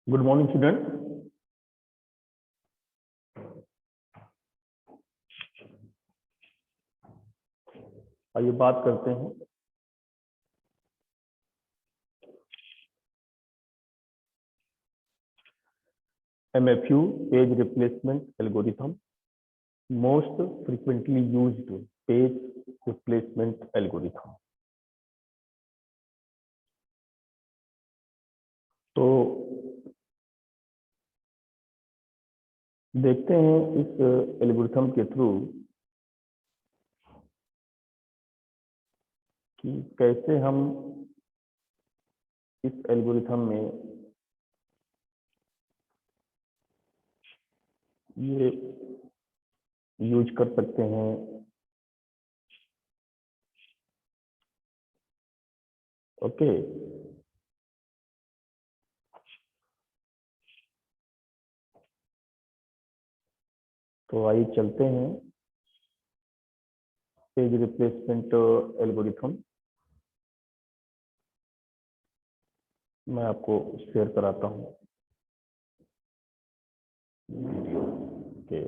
Good morning student. आइए बात करते हैं MFU page replacement algorithm, most frequently used page replacement algorithm. तो देखते हैं इस एल्गोरिथम के थ्रू कि कैसे हम इस एल्गोरिथम में ये यूज कर सकते हैं। ओके, तो आइए चलते हैं पेज रिप्लेसमेंट एल्गोरिथम। मैं आपको शेयर कराता हूँ वीडियो के।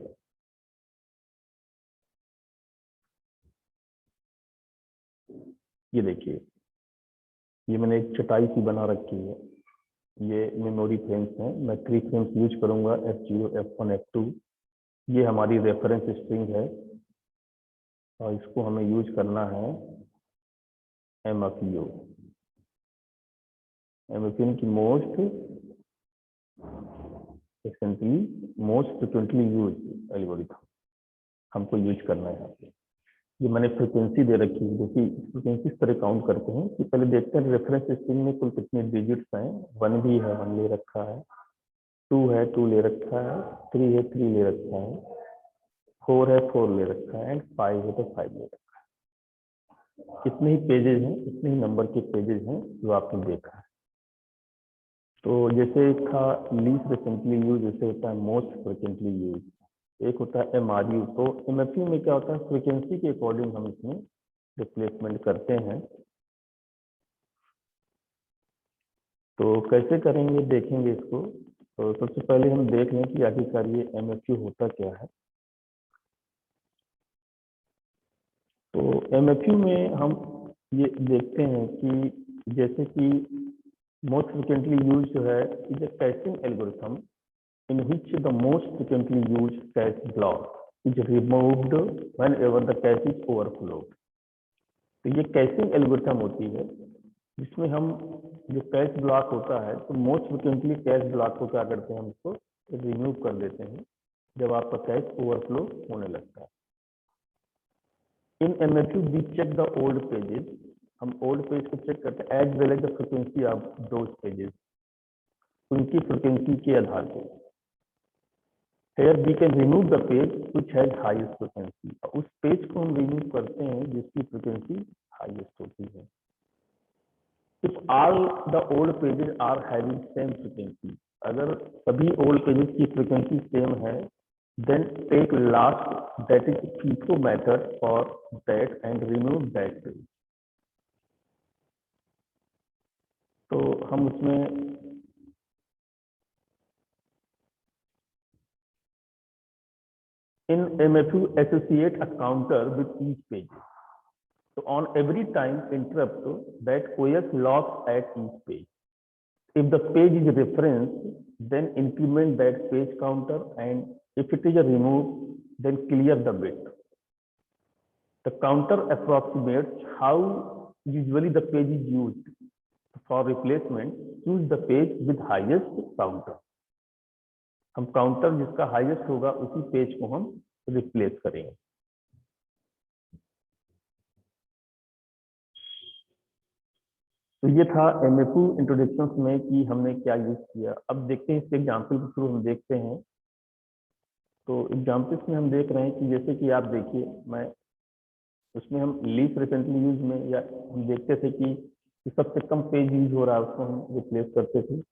ये देखिए, ये मैंने एक चटाई सी बना रखी है। ये मेमोरी फ्रेम्स हैं। मैं 3 फ्रेम्स यूज करूंगा, F0, F1, F2। ये हमारी रेफरेंस स्ट्रिंग है और इसको हमें यूज करना है MFU की मोस्ट फ्रिक्वेंटली यूज एल्गोरिथम हमको यूज करना है यहाँ पे। ये मैंने फ्रिक्वेंसी दे रखी है। देखिए फ्रिक्वेंसी इस तरह काउंट करते हैं कि पहले देखते हैं रेफरेंस स्ट्रिंग में कुल कितने डिजिट्स हैं। 1 भी है, 1 ले रखा है। 2 है, 2 ले रखा है। 3 है, 3 ले रखा है। 4 है, 4 ले रखा है। एंड 5 है तो 5 ले रखा है। कितने ही पेजेस हैं, इतने ही नंबर के पेजेस हैं जो आपने देखा है। तो जैसे था लीस्ट फ्रिक्वेंटली यूज, जैसे होता है मोस्ट फ्रिक्वेंटली यूज, एक होता है MRU। तो MFU में क्या होता है, फ्रिक्वेंसी के अकॉर्डिंग हम इसमें रिप्लेसमेंट करते हैं। तो कैसे करेंगे देखेंगे इसको। तो सबसे पहले हम देख लें कि आखिरकार ये MFU होता क्या है। तो MFU में हम ये देखते हैं कि जैसे कि मोस्ट फ्रिक्वेंटली यूज जो है is a caching algorithm in which the most frequently used cache block is removed whenever the cache is overflowed। तो ये कैशिंग एल्गोरिथम होती है जिसमें हम जो कैश ब्लॉक होता है, तो मोस्ट फ्रिक्वेंटली कैश ब्लॉक को क्या करते हैं, हम इसको रिमूव कर देते हैं जब आपका कैश ओवरफ्लो होने लगता है। In MFU we check the old pages. हम ओल्ड पेज को चेक करते हैं as well as the frequency of those pages, उनकी फ्रिक्वेंसी के आधार पर। Here we can remove the page which has highest frequency। उस पेज को हम रिमूव करते हैं जिसकी फ्रिक्वेंसी हाईएस्ट होती है। If all the old pages are having same frequency, अगर सभी ओल्ड पेजेस की फ्रिक्वेंसी सेम है, then take last that is FIFO method for that and remove that page। तो हम उसमें in MFU associate a counter with each page। So on every time interrupt that OS logs at each page। If the page is referenced, then increment that page counter, and if it is a remove, then clear the bit। The counter approximates how usually the page is used। For replacement, choose the page with highest counter। हम counter जिसका highest होगा उसी page को हम replace करेंगे। तो ये था MFU इंट्रोडक्शन में कि हमने क्या यूज किया। अब देखते हैं इसके एग्जाम्पल के थ्रू हम देखते हैं। तो एग्जाम्पल्स में हम देख रहे हैं कि जैसे कि आप देखिए, मैं उसमें हम लीस्ट फ्रिक्वेंटली यूज में या हम देखते थे कि सबसे कम पेज यूज हो रहा है उसको हम रिप्लेस करते थे।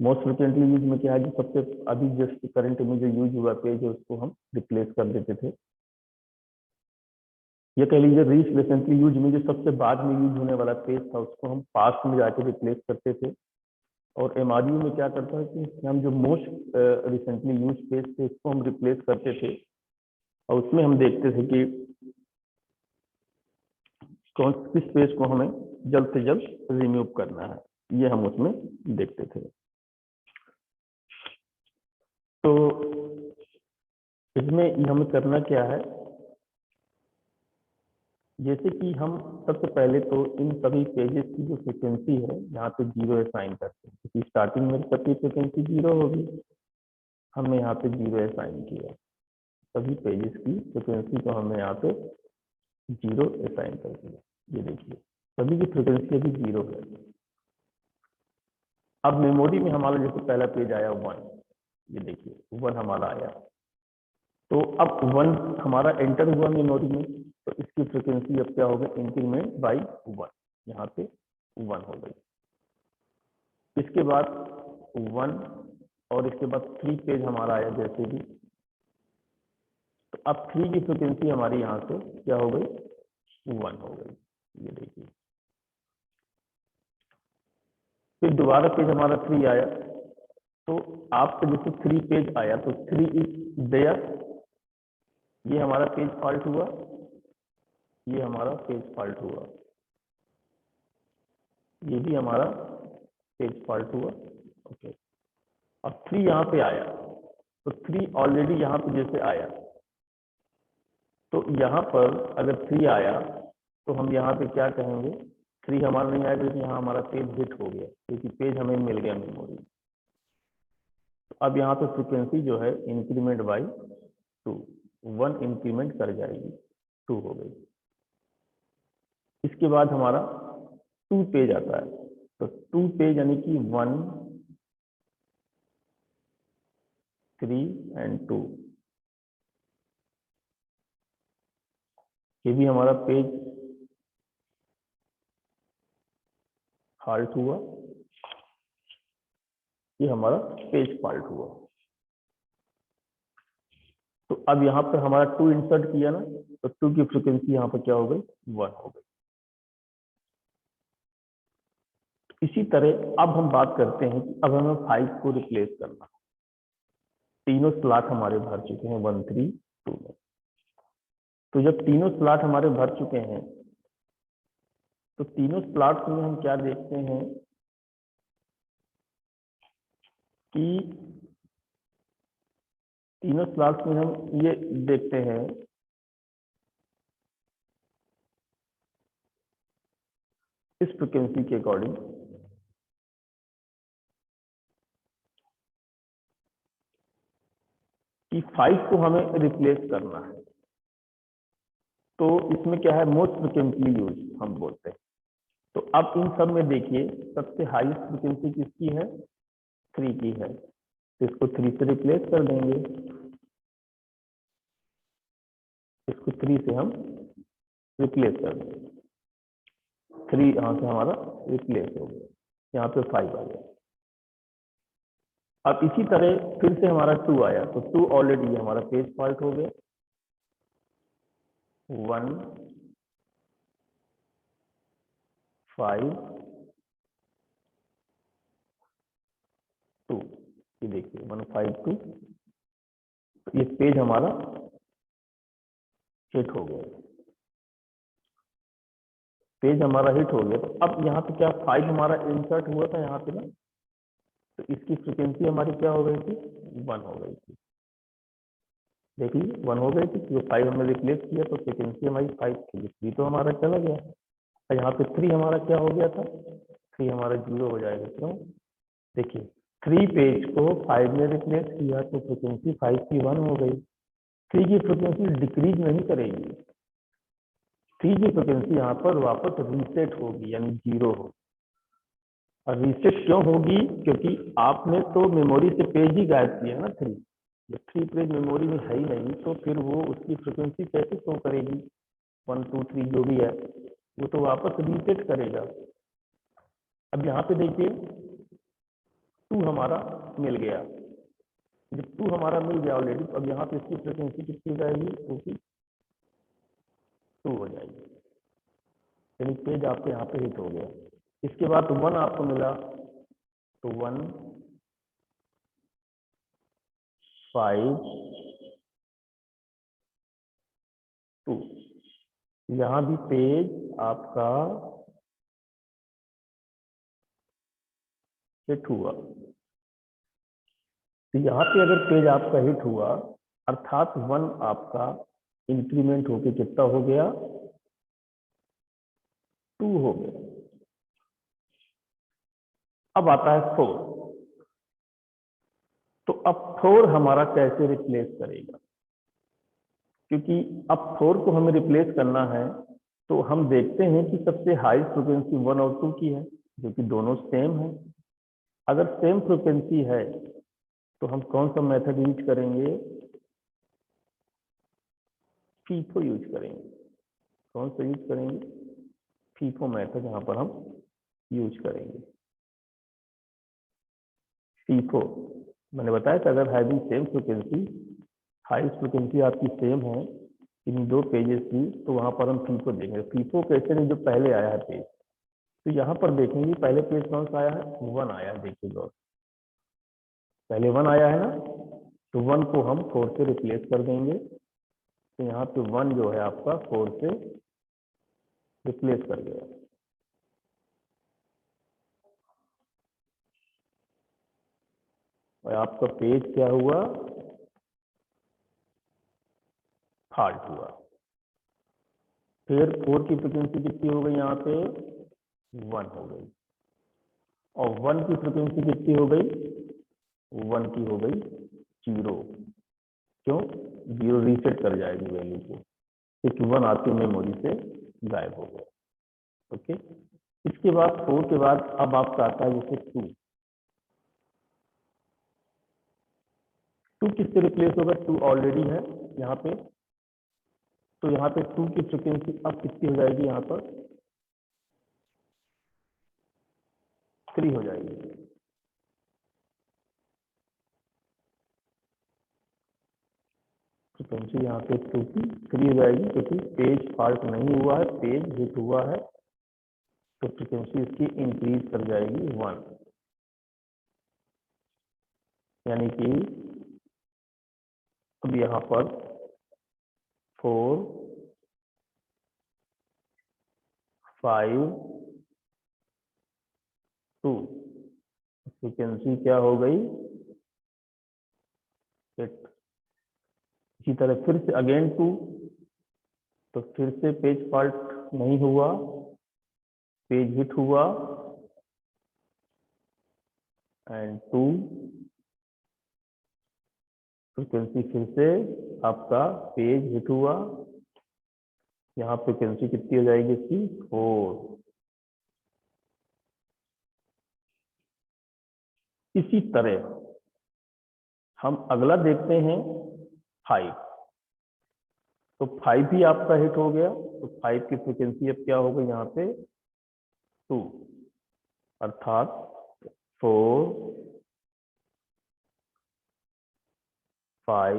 मोस्ट फ्रिक्वेंटली यूज में क्या है कि सबसे अभी जस्ट करंट में जो यूज हुआ पेज है उसको हम रिप्लेस कर देते थे। ये कह लीजिए लीस्ट फ्रिक्वेंटली यूज में जो सबसे बाद में यूज होने वाला पेज था उसको हम पास्ट में जाके रिप्लेस करते थे। और MRU में क्या करता है कि हम जो मोस्ट रिसेंटली यूज पेज थे उसको हम रिप्लेस करते थे, और उसमें हम देखते थे कि किस पेज को हमें जल्द से जल्द रिमूव करना है, ये हम उसमें देखते थे। तो इसमें हमें करना क्या है, जैसे कि हम सबसे पहले तो इन सभी पेजेस की जो फ्रिक्वेंसी है यहाँ पे 0 असाइन करते हैं, क्योंकि स्टार्टिंग में सबकी फ्रिक्वेंसी 0 होगी, हमने यहाँ पे 0 असाइन किया, सभी पेजेस की फ्रिक्वेंसी को हमने यहाँ पे 0 असाइन कर दिया। ये देखिए सभी की फ्रिक्वेंसी अभी 0 है। अब मेमोरी में हमारा जैसे पहला पेज आया 1, ये देखिए 1 हमारा आया, तो अब 1 हमारा एंटर हुआ मेमोरी में, तो इसकी फ्रिक्वेंसी अब क्या होगा, इंक्रीमेंट बाई 1, यहाँ पे 1 हो गई। इसके बाद 1 और इसके बाद 3 पेज हमारा आया जैसे भी, तो अब 3 की फ्रिक्वेंसी हमारी यहाँ से क्या हो गई, 1 हो गई। ये देखिए फिर दोबारा पेज हमारा 3 आया, तो आपका जैसे 3 पेज आया तो 3 इज देयर, ये हमारा पेज फॉल्ट हुआ, ये हमारा पेज फॉल्ट हुआ, ये भी हमारा पेज फॉल्ट हुआ। ओके, अब 3 यहाँ पे आया, तो 3 ऑलरेडी यहाँ पे जैसे आया, तो यहाँ पर अगर 3 आया तो हम यहाँ पे क्या कहेंगे, 3 हमारा नहीं आया क्योंकि यहाँ हमारा पेज हिट हो गया, क्योंकि पेज हमें मिल गया मेमोरी। तो अब यहाँ पे फ्रिक्वेंसी जो है इंक्रीमेंट बाई 2, 1 इंक्रीमेंट कर जाएगी, 2 हो गई। इसके बाद हमारा 2 पेज आता है, तो 2 पेज यानी कि 1, 3 एंड 2, ये भी हमारा पेज फॉल्ट हुआ, ये हमारा पेज फॉल्ट हुआ। तो अब यहाँ पर हमारा 2 इंसर्ट किया ना, तो 2 की फ्रिक्वेंसी यहाँ पर क्या हो गई, 1 हो गई। इसी तरह अब हम बात करते हैं कि अब हमें 5 को रिप्लेस करना, तीनों स्लॉट हमारे भर चुके हैं 1, 3, 2 में। तो जब तीनों स्लॉट हमारे भर चुके हैं, तो तीनों स्लॉट्स में हम क्या देखते हैं कि तीनों स्लॉट्स में हम ये देखते हैं इस फ्रिक्वेंसी के अकॉर्डिंग कि 5 को हमें रिप्लेस करना है। तो इसमें क्या है, मोस्ट फ्रिक्वेंटली यूज हम बोलते हैं। तो अब इन सब में देखिए सबसे हाईएस्ट फ्रिक्वेंसी किसकी है, 3 की है, तो इसको 3 से रिप्लेस कर देंगे, इसको 3 से हम रिप्लेस कर देंगे, 3 यहाँ से हमारा रिप्लेस हो गया, यहाँ पे 5 आ गया। अब इसी तरह फिर से हमारा 2 आया, तो 2 ऑलरेडी हमारा पेज फॉल्ट हो गया, 1, 5, 2, ये देखिए 1, 5, 2, तो ये पेज हमारा हिट हो गया, पेज हमारा हिट हो गया। तो अब यहाँ पे क्या 5 हमारा इंसर्ट हुआ था यहाँ पे ना, तो इसकी फ्रिक्वेंसी हमारी क्या हो गई थी, 1 हो गई थी। देखिए 1 हो गई थी, जो 5 हमने रिप्लेस किया तो फ्रिक्वेंसी हमारी 5 थी, 3 तो हमारा चला गया, और यहाँ पे 3 हमारा क्या हो गया था, 3 हमारा 0 हो जाएगा। क्यों, देखिए 3 पेज को 5 में रिप्लेस किया तो फ्रिक्वेंसी 5 की 1 हो गई, 3 की फ्रिक्वेंसी डिक्रीज नहीं करेगी, 3 की फ्रिक्वेंसी यहाँ पर वापस रीसेट होगी, यानी 0 हो। और रीसेट क्यों होगी, क्योंकि आपने तो मेमोरी से पेज ही गायब किया ना 3, जब 3 पेज मेमोरी में है ही नहीं तो फिर वो उसकी फ्रिक्वेंसी कैसे शो करेगी, 1, 2, 3 जो भी है वो तो वापस रीसेट करेगा। अब यहाँ पे देखिए 2 हमारा मिल गया, जब 2 हमारा मिल गया ऑलरेडी, तो अब यहाँ पे इसकी फ्रिक्वेंसी कितनी हो जाएगी, क्योंकि 2 हो जाएगी, यानी पेज आपके यहाँ पे हिट हो गया। इसके बाद 1 आपको मिला, तो 1 5 2, यहाँ भी पेज आपका हिट हुआ। तो यहाँ पे अगर पेज आपका हिट हुआ अर्थात 1 आपका इंक्रीमेंट होके कितना हो गया, 2 हो गया। अब आता है 4। तो अब 4 हमारा कैसे रिप्लेस करेगा, क्योंकि अब 4 को हमें रिप्लेस करना है तो हम देखते हैं कि सबसे हाई फ्रिक्वेंसी 1 और 2 की है, जो कि दोनों सेम है। अगर सेम फ्रिक्वेंसी है तो हम कौन सा मेथड यूज करेंगे, फीफो यूज करेंगे। कौन सा यूज करेंगे, फीफो मेथड यहाँ पर हम यूज करेंगे। फीफो मैंने बताया था, अगर having same frequency, high frequency आपकी सेम है इन दो पेजेस की, तो वहां पर हम फीफो देंगे। फीफो कैसे नहीं, जो पहले आया है पेज, तो यहाँ पर देखेंगे पहले पेज कौन सा आया है, 1 आया है। देखिए पहले 1 आया है ना, तो 1 को हम 4 से रिप्लेस कर देंगे। तो यहाँ पे 1 जो है आपका 4 से रिप्लेस कर गया। और आपका पेज क्या हुआ, फॉल्ट हुआ। फिर 4 की फ्रिक्वेंसी कितनी हो गई, यहाँ पे 1 हो गई। और 1 की फ्रिक्वेंसी कितनी हो गई, 1 की हो गई 0। क्यों, 0 रीसेट कर जाएगी वैल्यू को, क्योंकि 1 आपकी मेमोरी से गायब हो गया। ओके, इसके बाद 4 के बाद अब आपका आता है जैसे 2 किससे रिप्लेस होगा, 2 ऑलरेडी है यहाँ पे। तो यहाँ पे 2 की फ्रिक्वेंसी अब कितनी हो जाएगी, यहाँ पर 3 हो जाएगी। फ्रिक्वेंसी यहाँ पे 2 की 3 हो जाएगी, क्योंकि पेज फॉल्ट नहीं हुआ है, पेज हिट हुआ है। तो फ्रिक्वेंसी इसकी इंक्रीज कर जाएगी 1, यानी कि अब यहाँ पर 4 5 2 फ्रिक्वेंसी क्या हो गई, 8। इसी तरह फिर से अगेन 2, तो फिर से पेज फॉल्ट नहीं हुआ, पेज हिट हुआ, एंड 2 फ्रिक्वेंसी फिर से आपका पेज हिट हुआ। यहाँ फ्रिक्वेंसी कितनी हो जाएगी इसकी, 4। इसी तरह हम अगला देखते हैं 5। तो 5 भी आपका हिट हो गया, तो 5 की फ्रिक्वेंसी अब क्या होगा, यहाँ पे 2, अर्थात 4 5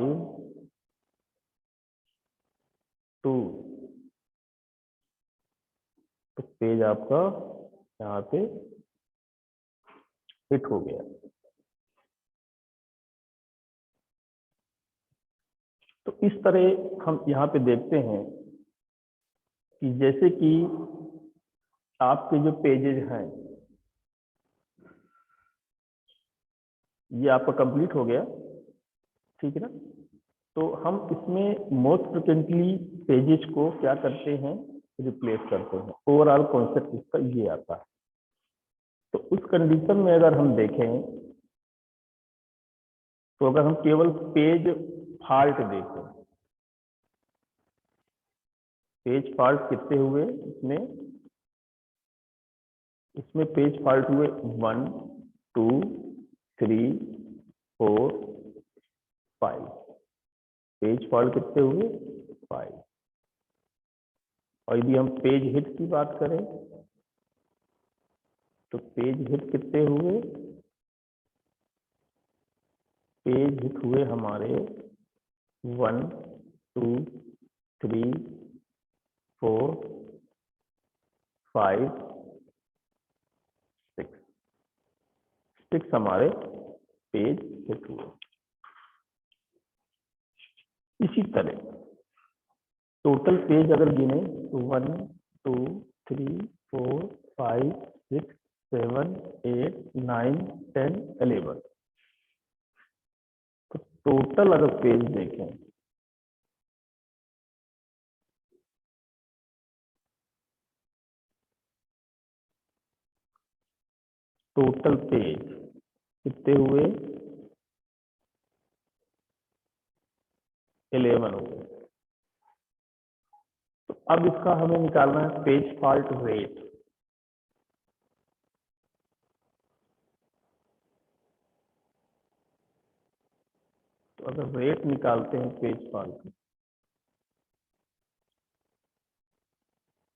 2। तो पेज आपका यहाँ पे हिट हो गया। तो इस तरह हम यहाँ पे देखते हैं कि जैसे कि आपके जो पेजेस हैं, ये आपका कंप्लीट हो गया, ठीक है ना। तो हम इसमें मोस्ट फ्रिक्वेंटली पेजेस को क्या करते हैं, रिप्लेस करते हैं। ओवरऑल कॉन्सेप्ट इसका ये आता है। तो उस कंडीशन में अगर हम देखें, तो अगर हम केवल पेज फॉल्ट देखें, पेज फॉल्ट कितने हुए इसमें पेज फॉल्ट हुए 1 2 3 4 5। पेज फॉल्ट कितने हुए, 5। और यदि हम पेज हिट की बात करें, तो पेज हिट कितने हुए, पेज हिट हुए हमारे 1 2 3 4 5 6। 6 हमारे पेज हिट हुए। इसी तरह टोटल पेज अगर गिने तो 1 2 3 4 5 6 7 8 9 10 11। तो टोटल अगर पेज देखें टोटल पेज कितने हुए? 11 हो गए। तो अब इसका हमें निकालना है पेज फॉल्ट रेट। तो अगर रेट निकालते हैं page fault,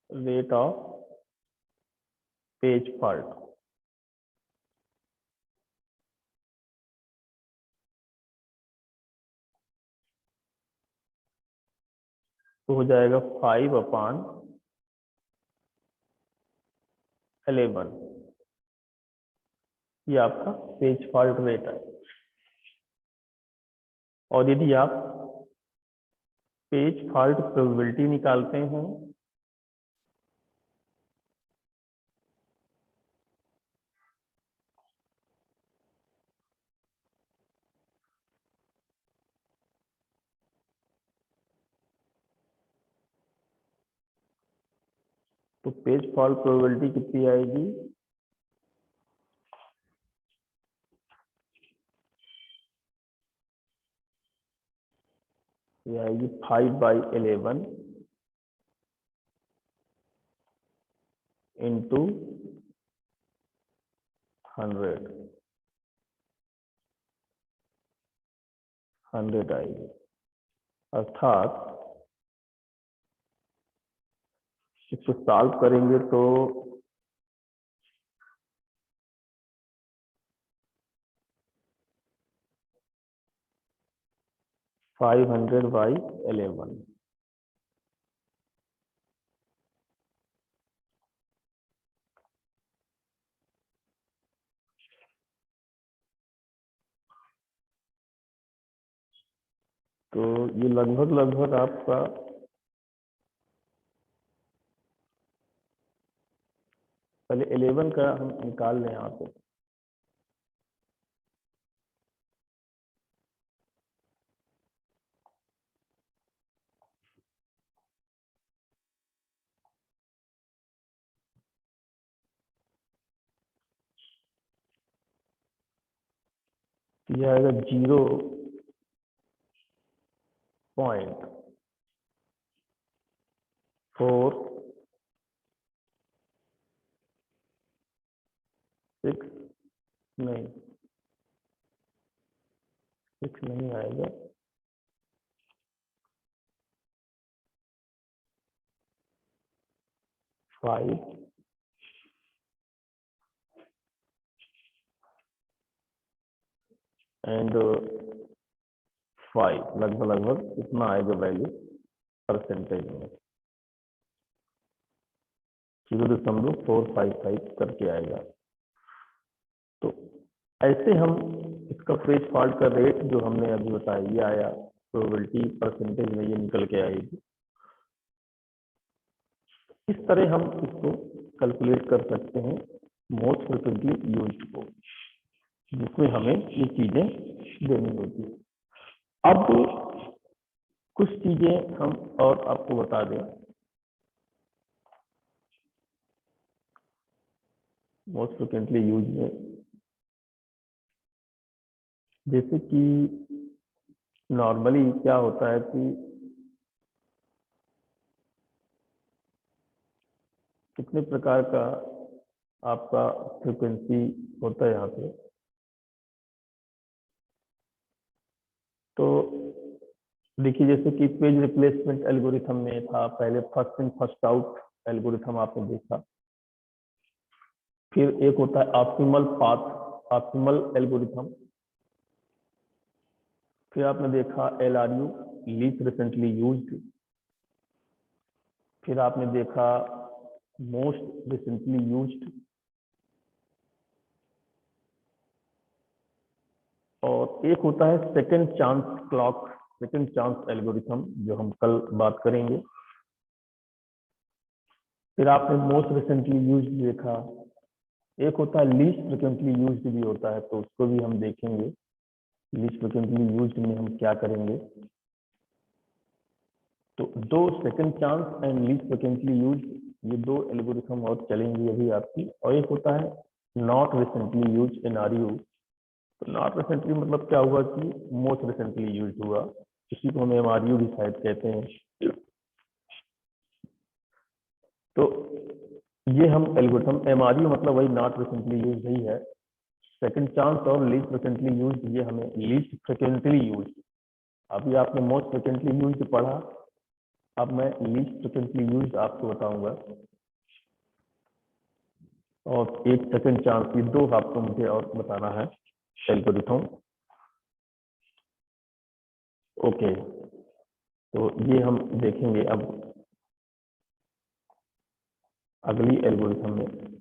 rate of page fault, तो हो जाएगा 5/11। ये आपका पेज फॉल्ट रेट है। और यदि आप पेज फॉल्ट प्रोबेबिलिटी निकालते हैं तो पेज फॉल्ट प्रोबेबिलिटी कितनी आएगी? ये आएगी 5/11 इंटू 100 आएगी। अर्थात इसको सॉल्व करेंगे तो 500/11। तो ये लगभग आपका पहले 11 का हम निकाल लें यहाँ पे। ये आएगा 0.4 नहीं 6 नहीं आएगा, 5 एंड 5 लगभग इतना आएगा वैल्यू परसेंटेज में। 0.455 करके आएगा। तो ऐसे हम इसका पेज फॉल्ट का रेट जो हमने अभी बताया ये आया, प्रोबेबिलिटी परसेंटेज में ये निकल के आएगी। इस तरह हम इसको कैलकुलेट कर सकते हैं मोस्ट फ्रिक्वेंटली यूज्ड को, जिसमें हमें ये चीजें देनी होती है। अब कुछ चीजें हम और आपको बता दें। मोस्ट फ्रिक्वेंटली यूज में जैसे कि नॉर्मली क्या होता है कि कितने प्रकार का आपका फ्रिक्वेंसी होता है यहाँ पे। तो देखिए जैसे कि पेज रिप्लेसमेंट एल्गोरिथम में था पहले first in first out algorithm आपने देखा। फिर एक होता है ऑप्टिमल पाथ ऑप्टिमल एल्गोरिथम। फिर आपने देखा LRU लीस्ट रिसेंटली यूज्ड। फिर आपने देखा मोस्ट रिसेंटली यूज्ड। एक होता है second chance clock, second chance algorithm, जो हम कल बात करेंगे। फिर आपने मोस्ट रिसेंटली यूज्ड देखा। एक होता है लीस्ट फ्रिक्वेंटली यूज्ड भी होता है, तो उसको भी हम देखेंगे। लीस्ट फ्रिक्वेंटली यूज्ड में हम क्या करेंगे। तो दो second chance and least frequently used, ये दो एल्गोरिथम और चलेंगी अभी आपकी। और एक होता है नॉट रिसेंटली यूज्ड एनआरयू। तो नॉट रिसेंटली मतलब क्या हुआ कि मोस्ट रिसेंटली यूज्ड हुआ, इसी को हम एमआरयू भी शायद कहते हैं। तो ये हम एल्गोरिथम, एमआरयू मतलब वही नॉट रिसेंटली यूज्ड ही है। सेकंड चांस और लीस्ट फ्रिक्वेंटली यूज्ड, ये हमें लीस्ट फ्रिक्वेंटली यूज्ड, अभी आपने मोस्ट फ्रिक्वेंटली यूज्ड पढ़ा, अब मैं लीस्ट फ्रिक्वेंटली यूज्ड आपको बताऊंगा। और एक सेकंड चांस, ये दो आपको मुझे और बताना है एल्गोरिथम। ओके, तो ये हम देखेंगे अब अगली एल्गोरिथम में।